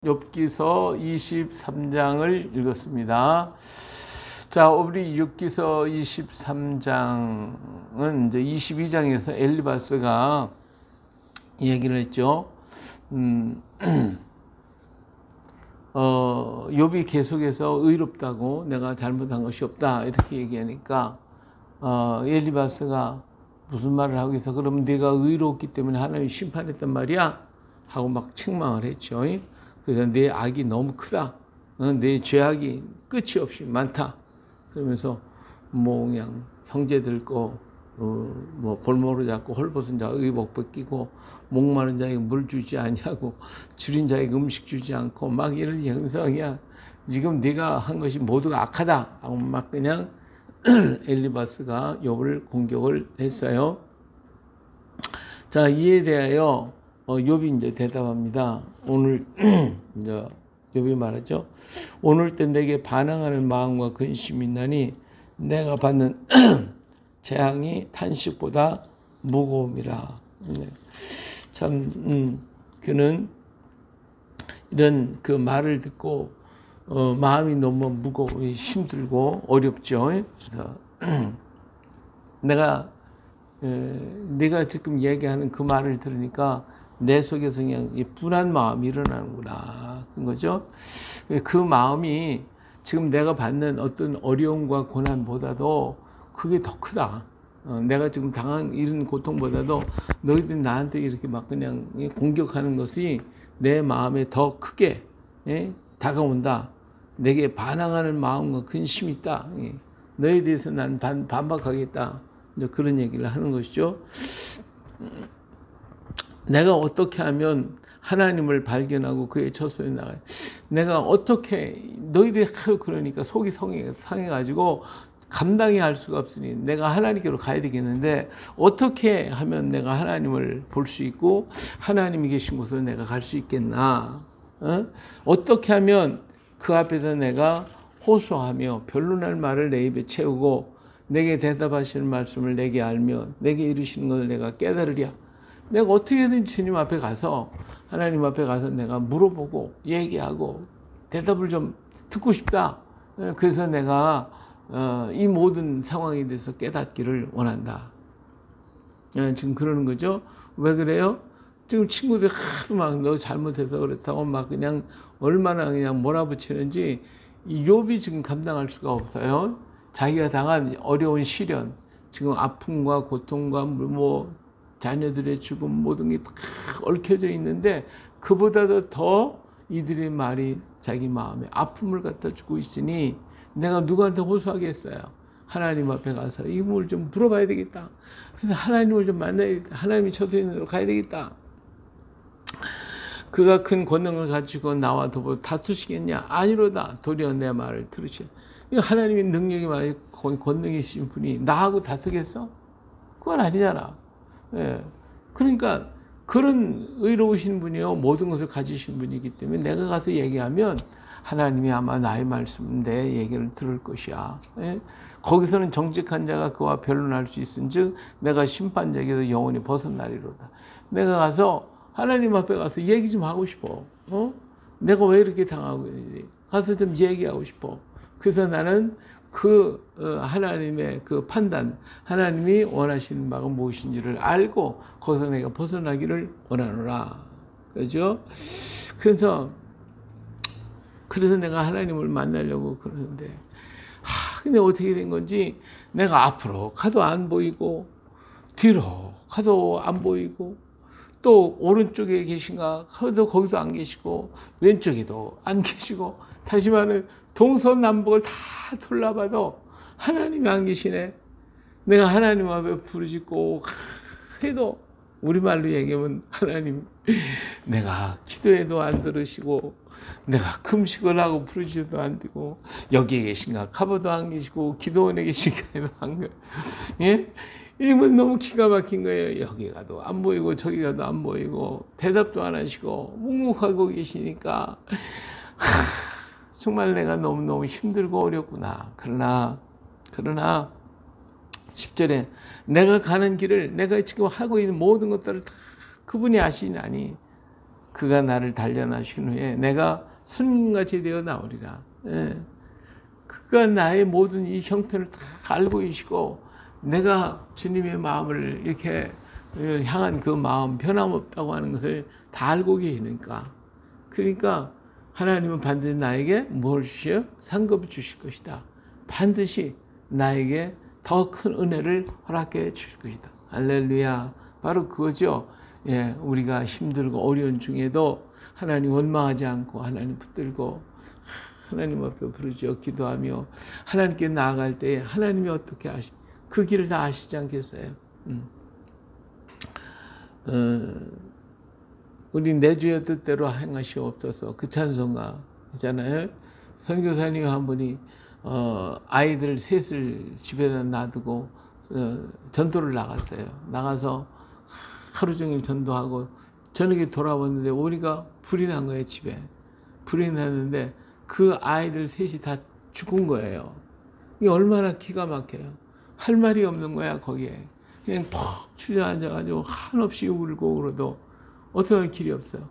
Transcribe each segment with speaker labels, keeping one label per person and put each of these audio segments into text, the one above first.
Speaker 1: 욥기서 23장을 읽었습니다. 자, 우리 욥기서 23장은 이제 22장에서 엘리바스가 얘기를 했죠. 욥이 계속해서 의롭다고 내가 잘못한 것이 없다 이렇게 얘기하니까 엘리바스가 무슨 말을 하고 있어? 그러면 네가 의롭기 때문에 하나님이 심판했단 말이야? 하고 막 책망을 했죠. 그래서 내 악이 너무 크다. 내 죄악이 끝이 없이 많다. 그러면서 뭐 그냥 형제들 거 뭐 볼모로 잡고 헐벗은 자 의복 벗기고 목마른 자에게 물 주지 아니하고 줄인 자에게 음식 주지 않고 막 이런 형성이야. 지금 네가 한 것이 모두가 악하다 하고 막 그냥 엘리바스가 욥을 공격을 했어요. 자, 이에 대하여 욥이 이제 대답합니다. 오늘 이제 욥이 말하죠. 오늘 때 내게 반항하는 마음과 근심이 있나니 내가 받는 재앙이 탄식보다 무거움이라. 참 그는 이런 그 말을 듣고 마음이 너무 무거워 힘들고 어렵죠. 그래서 내가 지금 얘기하는 그 말을 들으니까 내 속에서 그냥 분한 마음이 일어나는구나. 그런 거죠. 그 마음이 지금 내가 받는 어떤 어려움과 고난보다도 그게 더 크다. 내가 지금 당한 이런 고통보다도 너희들이 나한테 이렇게 막 그냥 공격하는 것이 내 마음에 더 크게 다가온다. 내게 반항하는 마음과 근심이 있다. 너희에 대해서 나는 반박하겠다. 그런 얘기를 하는 것이죠. 내가 어떻게 하면 하나님을 발견하고 그의 처소에 나가요. 내가 어떻게 너희들이 그러니까 속이 상해가지고 감당이 할 수가 없으니 내가 하나님께로 가야 되겠는데 어떻게 하면 내가 하나님을 볼 수 있고 하나님이 계신 곳으로 내가 갈 수 있겠나? 어떻게 하면 그 앞에서 내가 호소하며 변론할 말을 내 입에 채우고 내게 대답하시는 말씀을 내게 알며 내게 이루시는 것을 내가 깨달으랴. 내가 어떻게든 주님 앞에 가서 하나님 앞에 가서 내가 물어보고 얘기하고 대답을 좀 듣고 싶다. 그래서 내가 이 모든 상황에 대해서 깨닫기를 원한다. 지금 그러는 거죠. 왜 그래요? 지금 친구들 하도 막 너 잘못해서 그렇다고 막 그냥 얼마나 그냥 몰아붙이는지 이 욥이 지금 감당할 수가 없어요. 자기가 당한 어려운 시련, 지금 아픔과 고통과 뭐 자녀들의 죽음 모든 게 다 얽혀져 있는데 그보다도 더 이들의 말이 자기 마음에 아픔을 갖다 주고 있으니 내가 누구한테 호소하겠어요? 하나님 앞에 가서 이 뭘 좀 물어봐야 되겠다. 하나님을 좀 만나야겠다. 하나님이 처소에 있는 데로 가야 되겠다. 그가 큰 권능을 가지고 나와 더불어 다투시겠냐? 아니로다. 도리어 내 말을 들으시오. 하나님의 능력이 많이 권능이신 분이 나하고 다투겠어? 그건 아니잖아. 예. 그러니까 그런 의로우신 분이요 모든 것을 가지신 분이기 때문에 내가 가서 얘기하면 하나님이 아마 나의 말씀 내 얘기를 들을 것이야. 예? 거기서는 정직한 자가 그와 변론할 수 있은즉 내가 심판자에게서 영원히 벗어나리로다. 내가 가서 하나님 앞에 가서 얘기 좀 하고 싶어. 내가 왜 이렇게 당하고 있는지 가서 좀 얘기하고 싶어. 그래서 나는 그 하나님의 그 판단, 하나님이 원하시는 바가 무엇인지를 알고 거기서 내가 벗어나기를 원하노라. 그죠? 그래서 내가 하나님을 만나려고 그러는데, 근데 어떻게 된 건지 내가 앞으로 가도 안 보이고, 뒤로 가도 안 보이고, 또 오른쪽에 계신가 하도 거기도 안 계시고, 왼쪽에도 안 계시고, 다시 말하면 동서남북을 다 돌아봐도 하나님이 안 계시네. 내가 하나님 앞에 부르짖고 해도 우리말로 얘기하면 하나님 내가 기도해도 안 들으시고 내가 금식을 하고 부르짖어도 안 되고 여기에 계신가 가봐도 안 계시고 기도원에 계신가 해도 안 계시고 예? 이건 너무 기가 막힌 거예요. 여기 가도 안 보이고 저기 가도 안 보이고 대답도 안 하시고 묵묵하고 계시니까 정말 내가 너무너무 힘들고 어렵구나. 그러나 10절에 내가 가는 길을 내가 지금 하고 있는 모든 것들을 다 그분이 아시나니 그가 나를 단련하신 후에 내가 순금같이 되어 나오리라. 예. 그가 나의 모든 이 형편을 다 알고 계시고 내가 주님의 마음을 이렇게 향한 그 마음 변함없다고 하는 것을 다 알고 계시니까, 그러니까 하나님은 반드시 나에게 뭘 주셔요? 상급을 주실 것이다. 반드시 나에게 더 큰 은혜를 허락해 주실 것이다. 할렐루야. 바로 그거죠. 예, 우리가 힘들고 어려운 중에도 하나님 원망하지 않고 하나님 붙들고 하나님 앞에 부르짖어 기도하며 하나님께 나아갈 때 하나님이 어떻게 그 길을 다 아시지 않겠어요? 우리 내 주의 뜻대로 행하시옵소서. 그 찬송가 있잖아요. 선교사님 한 분이 아이들 셋을 집에다 놔두고 전도를 나갔어요. 나가서 하루 종일 전도하고 저녁에 돌아왔는데 오니까 불이 난 거예요. 집에 불이 났는데 그 아이들 셋이 다 죽은 거예요. 이게 얼마나 기가 막혀요. 할 말이 없는 거야. 거기에 그냥 푹 주저앉아가지고 한없이 울고 울어도 어떻게 할 길이 없어요.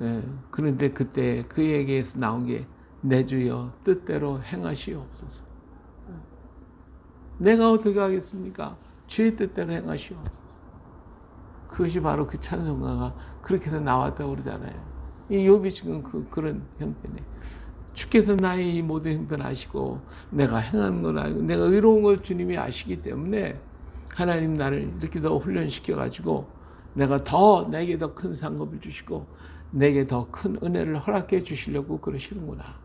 Speaker 1: 예, 그런데 그때 그에게서 나온 게 내 주여 뜻대로 행하시옵소서. 내가 어떻게 하겠습니까? 주의 뜻대로 행하시옵소서. 그것이 바로 그 찬송가가 그렇게 해서 나왔다고 그러잖아요. 이 욥이 지금 그런 형편에 주께서 나의 이 모든 형편 아시고 내가 행하는 걸 알고 내가 의로운 걸 주님이 아시기 때문에 하나님 나를 이렇게 더 훈련시켜가지고 내게 더 큰 상급을 주시고 내게 더 큰 은혜를 허락해 주시려고 그러시는구나.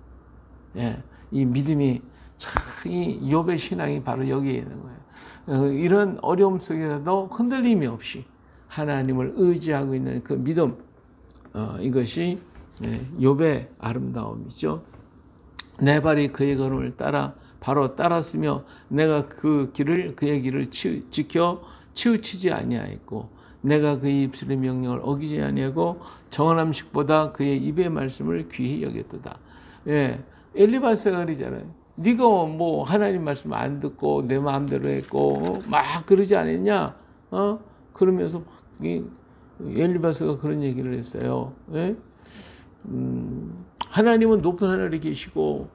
Speaker 1: 예, 이 믿음이 참 이 욥의 신앙이 바로 여기에 있는 거예요. 이런 어려움 속에서도 흔들림이 없이 하나님을 의지하고 있는 그 믿음, 이것이 욥의 아름다움이죠. 내 발이 그의 걸음을 바로 따랐으며 내가 그의 길을 지켜 치우치지 아니하였고 내가 그의 입술의 명령을 어기지 아니하고 정한 음식보다 그의 입의 말씀을 귀히 여겼도다. 예, 엘리바스가 그러잖아요. 네가 뭐 하나님 말씀 안 듣고 내 마음대로 했고 막 그러지 않았냐? 그러면서 엘리바스가 그런 얘기를 했어요. 예? 하나님은 높은 하늘에 계시고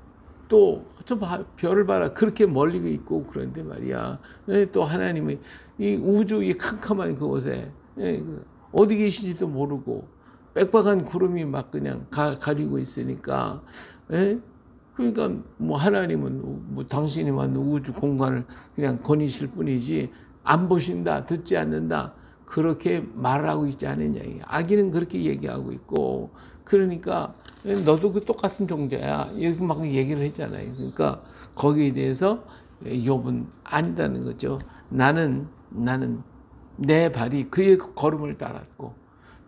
Speaker 1: 또 저 별을 봐라 그렇게 멀리 있고 그런데 말이야. 예? 또 하나님이 이 우주 이 캄캄한 그곳에 어디 계신지도 모르고 빽빽한 구름이 막 그냥 가리고 있으니까. 예? 그러니까 뭐 하나님은 뭐 당신이 만든 우주 공간을 그냥 거니실 뿐이지 안 보신다, 듣지 않는다 그렇게 말하고 있지 않느냐. 아기는 그렇게 얘기하고 있고 그러니까 너도 그 똑같은 종자야 이렇게 막 얘기를 했잖아요. 그러니까 거기에 대해서 욥은 아니다는 거죠. 나는 내 발이 그의 걸음을 따랐고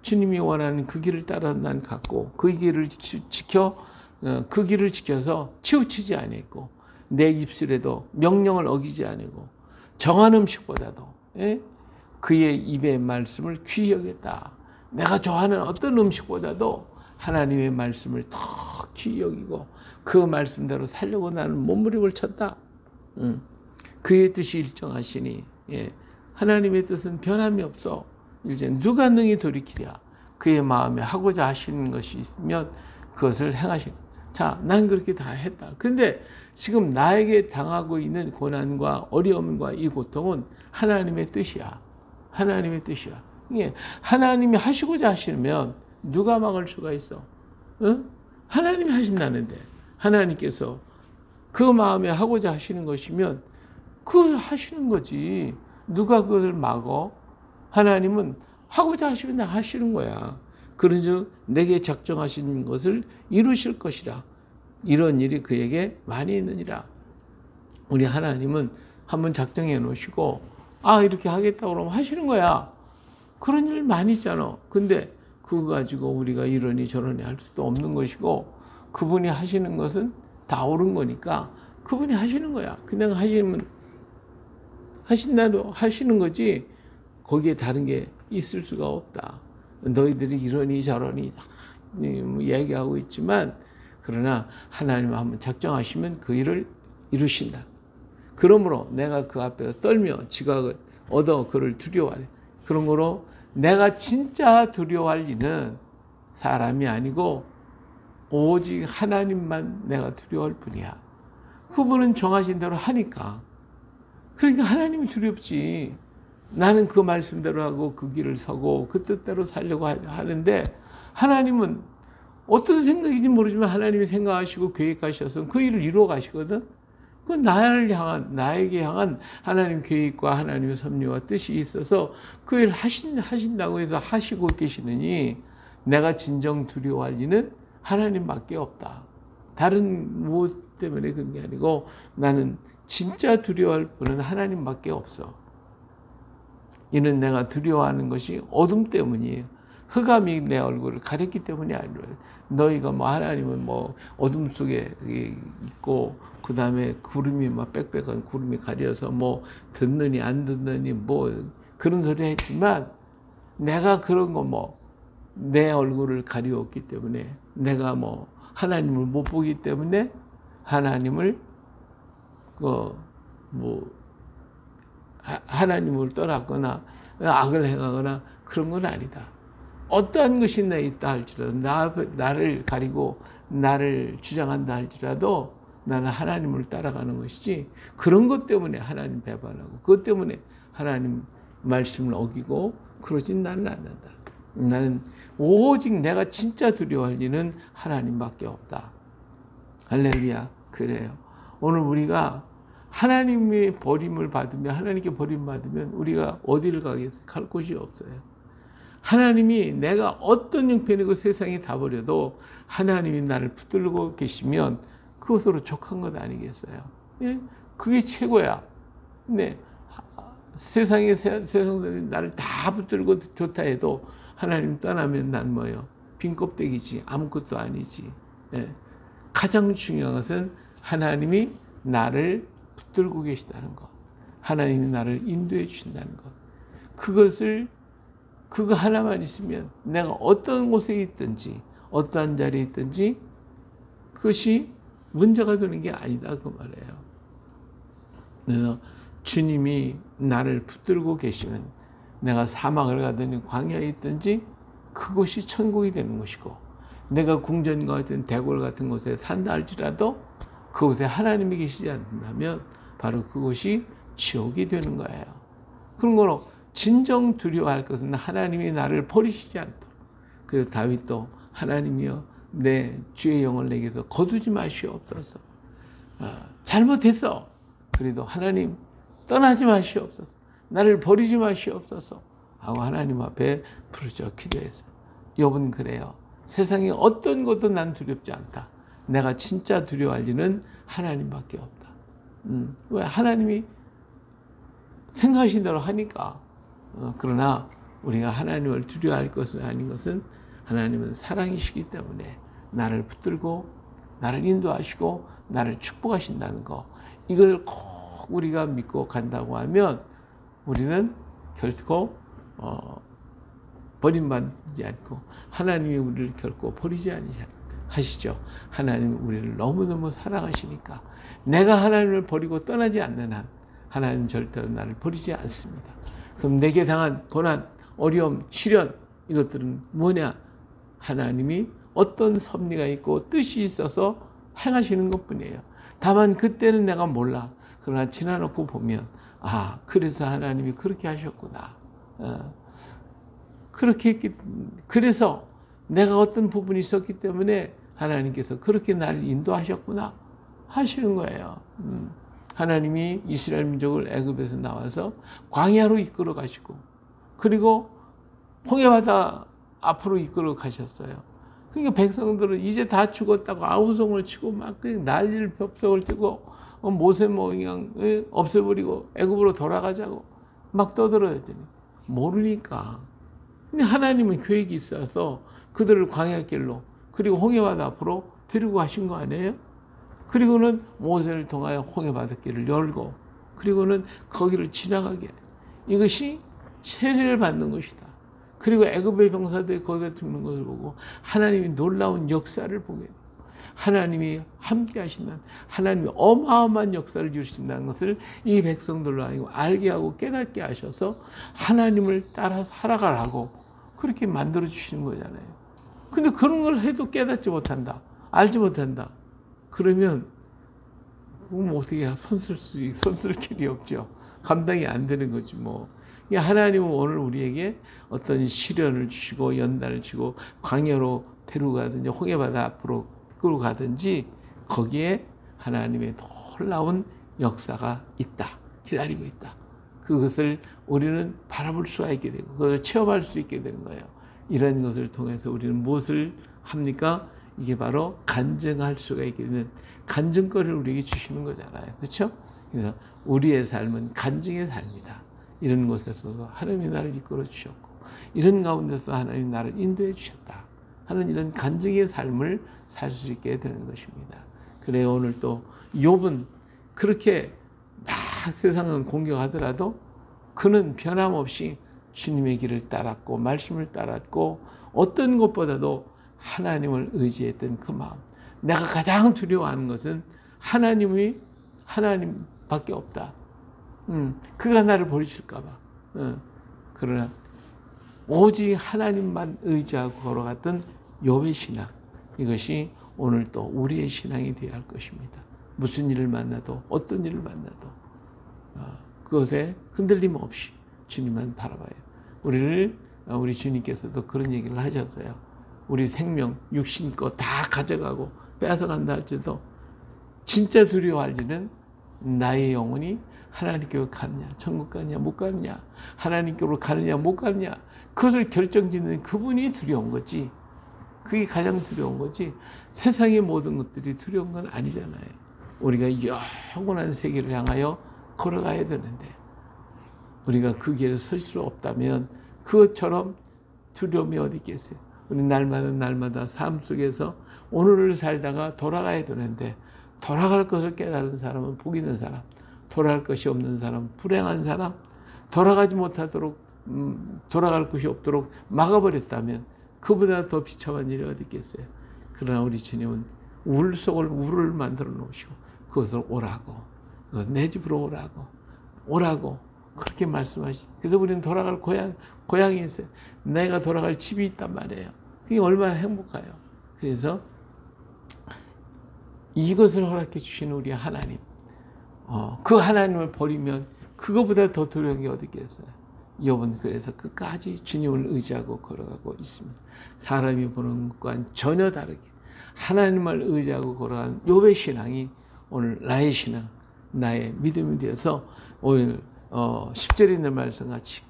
Speaker 1: 주님이 원하는 그 길을 따라 난 갔고 그 길을 그 길을 지켜서 치우치지 아니했고 내 입술에도 명령을 어기지 아니고 정한 음식보다도 그의 입의 말씀을 귀히 여겼다. 내가 좋아하는 어떤 음식보다도 하나님의 말씀을 더 귀히 여기고 그 말씀대로 살려고 나는 몸부림을 쳤다. 그의 뜻이 일정하시니 하나님의 뜻은 변함이 없어. 이제 누가 능히 돌이키랴. 그의 마음에 하고자 하시는 것이 있으면 그것을 행하시는. 자, 난 그렇게 다 했다. 근데 지금 나에게 당하고 있는 고난과 어려움과 이 고통은 하나님의 뜻이야. 하나님의 뜻이야. 이게 하나님이 하시고자 하시면 누가 막을 수가 있어? 응? 하나님이 하신다는데 하나님께서 그 마음에 하고자 하시는 것이면 그것을 하시는 거지. 누가 그것을 막어? 하나님은 하고자 하시면 하시는 거야. 그런즉 내게 작정하신 것을 이루실 것이라. 이런 일이 그에게 많이 있느니라. 우리 하나님은 한번 작정해 놓으시고 이렇게 하겠다고 그러면 하시는 거야. 그런 일 많이 있잖아. 근데 그거 가지고 우리가 이러니 저러니 할 수도 없는 것이고 그분이 하시는 것은 다 옳은 거니까 그분이 하시는 거야. 그냥 하신다고 하시는 거지 거기에 다른 게 있을 수가 없다. 너희들이 이러니 저러니 얘기하고 있지만 그러나 하나님 한번 작정하시면 그 일을 이루신다. 그러므로 내가 그 앞에서 떨며 지각을 얻어 그를 두려워하래. 그러므로 내가 진짜 두려워할 일은 사람이 아니고 오직 하나님만 내가 두려워할 뿐이야. 그분은 정하신 대로 하니까. 그러니까 하나님이 두렵지. 나는 그 말씀대로 하고 그 길을 서고 그 뜻대로 살려고 하는데 하나님은 어떤 생각인지 모르지만 하나님이 생각하시고 계획하셔서 그 일을 이루어 가시거든. 그 나에게 향한 하나님 계획과 하나님의 섭리와 뜻이 있어서 그 일을 하신다고 해서 하시고 계시느니 내가 진정 두려워할 리는 하나님밖에 없다. 다른 무엇 때문에 그런 게 아니고 나는 진짜 두려워할 분은 하나님밖에 없어. 이는 내가 두려워하는 것이 어둠 때문이에요. 흑암이 내 얼굴을 가렸기 때문이 아니라 너희가 뭐 하나님은 뭐 어둠 속에 있고 그 다음에 구름이 막 빽빽한 구름이 가려서 뭐 듣느니 안 듣느니 뭐 그런 소리 했지만 내가 그런 거 뭐 내 얼굴을 가리웠기 때문에 내가 뭐 하나님을 못 보기 때문에 하나님을 하나님을 떠났거나 악을 행하거나 그런 건 아니다. 어떠한 것이 내 있다 할지라도 나를 가리고 나를 주장한다 할지라도 나는 하나님을 따라가는 것이지 그런 것 때문에 하나님 배반하고 그것 때문에 하나님 말씀을 어기고 그러진 나는 않는다. 나는 오직 내가 진짜 두려워할 리는 하나님밖에 없다. 할렐루야. 그래요. 오늘 우리가 하나님의 버림을 받으면 하나님께 버림받으면 우리가 어디를 가겠어요? 갈 곳이 없어요. 하나님이 내가 어떤 형편이고 세상이 다 버려도 하나님이 나를 붙들고 계시면 그것으로 족한 것 아니겠어요? 예? 그게 최고야. 근데 세상의 세상들이 나를 다 붙들고 좋다 해도 하나님 떠나면 난 뭐예요? 빈 껍데기지 아무것도 아니지. 예? 가장 중요한 것은 하나님이 나를 붙들고 계시다는 것. 하나님이 나를 인도해 주신다는 것. 그거 하나만 있으면 내가 어떤 곳에 있든지 어떠한 자리에 있든지 그것이 문제가 되는 게 아니다 그 말이에요. 그래서 주님이 나를 붙들고 계시면 내가 사막을 가든지 광야에 있든지 그곳이 천국이 되는 것이고 내가 궁전과 같은 대궐 같은 곳에 산다 할지라도 그곳에 하나님이 계시지 않는다면 바로 그곳이 지옥이 되는 거예요. 그런 거로 진정 두려워할 것은 하나님이 나를 버리시지 않도록. 그래서 다윗도 하나님이여 내 주의 영을 내게서 거두지 마시옵소서. 잘못했어. 그래도 하나님 떠나지 마시옵소서. 나를 버리지 마시옵소서 하고 하나님 앞에 부르짖어 기도했어요. 욥은 그래요. 세상에 어떤 것도 난 두렵지 않다. 내가 진짜 두려워할 리는 하나님밖에 없다. 왜? 하나님이 생각하신 대로 하니까. 그러나 우리가 하나님을 두려워할 것은 아닌 것은 하나님은 사랑이시기 때문에 나를 붙들고 나를 인도하시고 나를 축복하신다는 거. 이걸 꼭 우리가 믿고 간다고 하면 우리는 결코 버림받지 않고 하나님이 우리를 결코 버리지 아니하시죠. 하나님은 우리를 너무너무 사랑하시니까 내가 하나님을 버리고 떠나지 않는 한 하나님은 절대로 나를 버리지 않습니다. 그럼 내게 당한 고난, 어려움, 시련 이것들은 뭐냐? 하나님이 어떤 섭리가 있고 뜻이 있어서 행하시는 것뿐이에요. 다만 그때는 내가 몰라. 그러나 지나놓고 보면 그래서 하나님이 그렇게 하셨구나. 그렇게 했기 그래서 내가 어떤 부분이 있었기 때문에 하나님께서 그렇게 나를 인도하셨구나 하시는 거예요. 하나님이 이스라엘 민족을 애굽에서 나와서 광야로 이끌어 가시고 그리고 홍해바다 앞으로 이끌어 가셨어요. 그러니까 백성들은 이제 다 죽었다고 아우성을 치고 막 난리를 벽성을 치고 모세 모양 없애버리고 애굽으로 돌아가자고 막 떠들어야더니 모르니까. 근데 하나님은 계획이 있어서 그들을 광야길로 그리고 홍해바다 앞으로 데리고 가신 거 아니에요? 그리고는 모세를 통하여 홍해바닷길을 열고 그리고는 거기를 지나가게 이것이 세례를 받는 것이다. 그리고 애굽의 병사들이 거기서 죽는 것을 보고 하나님이 놀라운 역사를 보게 돼요. 하나님이 함께 하신다는 하나님이 어마어마한 역사를 이루신다는 것을 이 백성들로 하여금 알게 하고 깨닫게 하셔서 하나님을 따라 살아가라고 그렇게 만들어 주시는 거잖아요. 근데 그런 걸 해도 깨닫지 못한다. 알지 못한다. 그러면 어떻게 손쓸 길이 없죠. 감당이 안 되는 거지 뭐. 하나님은 오늘 우리에게 어떤 시련을 주시고 연단을 주고 광야로 데리고 가든지 홍해바다 앞으로 끌고 가든지 거기에 하나님의 놀라운 역사가 있다. 기다리고 있다. 그것을 우리는 바라볼 수가 있게 되고 그것을 체험할 수 있게 되는 거예요. 이런 것을 통해서 우리는 무엇을 합니까? 이게 바로 간증할 수가 있게 되는 간증거리를 우리에게 주시는 거잖아요. 그렇죠? 그래서 우리의 삶은 간증의 삶이다. 이런 곳에서 하나님이 나를 이끌어 주셨고 이런 가운데서 하나님이 나를 인도해 주셨다 하는 이런 간증의 삶을 살 수 있게 되는 것입니다. 그래 오늘 또 욥은 그렇게 막 세상은 공격하더라도 그는 변함없이 주님의 길을 따랐고 말씀을 따랐고 어떤 것보다도 하나님을 의지했던 그 마음. 내가 가장 두려워하는 것은 하나님밖에 없다. 그가 나를 버리실까 봐. 그러나 오직 하나님만 의지하고 걸어갔던 욥의 신앙. 이것이 오늘 또 우리의 신앙이 되어야 할 것입니다. 무슨 일을 만나도 어떤 일을 만나도 그것에 흔들림 없이 주님만 바라봐요. 우리 주님께서도 그런 얘기를 하셨어요. 우리 생명, 육신껏 다 가져가고 뺏어간다 할지도 진짜 두려워할 일은 나의 영혼이 하나님께로 가느냐, 천국 가느냐, 못 가느냐, 하나님께로 가느냐, 못 가느냐, 그것을 결정짓는 그분이 두려운 거지. 그게 가장 두려운 거지. 세상의 모든 것들이 두려운 건 아니잖아요. 우리가 영원한 세계를 향하여 걸어가야 되는데, 우리가 그 길에 설 수 없다면 그것처럼 두려움이 어디 있겠어요. 우리 날마다 삶 속에서 오늘을 살다가 돌아가야 되는데, 돌아갈 것을 깨달은 사람은 복 있는 사람, 돌아갈 것이 없는 사람, 불행한 사람, 돌아가지 못하도록 돌아갈 것이 없도록 막아버렸다면 그보다 더 비참한 일이 어디 있겠어요. 그러나 우리 주님은 우를 만들어 놓으시고 그것을 오라고, 내 집으로 오라고 그렇게 말씀하시죠. 그래서 우리는 돌아갈 고향이 있어요. 내가 돌아갈 집이 있단 말이에요. 그게 얼마나 행복해요. 그래서 이것을 허락해 주시는 우리 하나님, 그 하나님을 버리면 그거보다 더 두려운 게 어디 있겠어요. 욥은 그래서 끝까지 주님을 의지하고 걸어가고 있습니다. 사람이 보는 것과는 전혀 다르게 하나님을 의지하고 걸어가는 욥의 신앙이 오늘 나의 신앙, 나의 믿음이 되어서 오늘 10절에 있는 말씀같이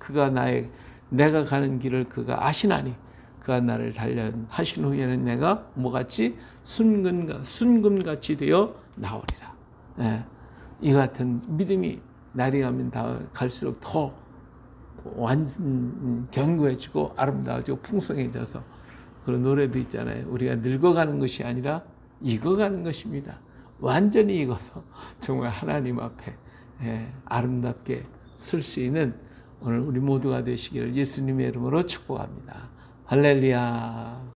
Speaker 1: 내가 가는 길을 그가 아시나니 그가 나를 단련하신 후에는 내가 뭐같이 순금같이 되어 나오리라. 이 같은 믿음이 날이 가면 갈수록 더 견고해지고 아름다워지고 풍성해져서 그런 노래도 있잖아요. 우리가 늙어가는 것이 아니라 익어가는 것입니다. 완전히 익어서 정말 하나님 앞에 아름답게 설 수 있는 오늘 우리 모두가 되시기를 예수님의 이름으로 축복합니다. 할렐루야.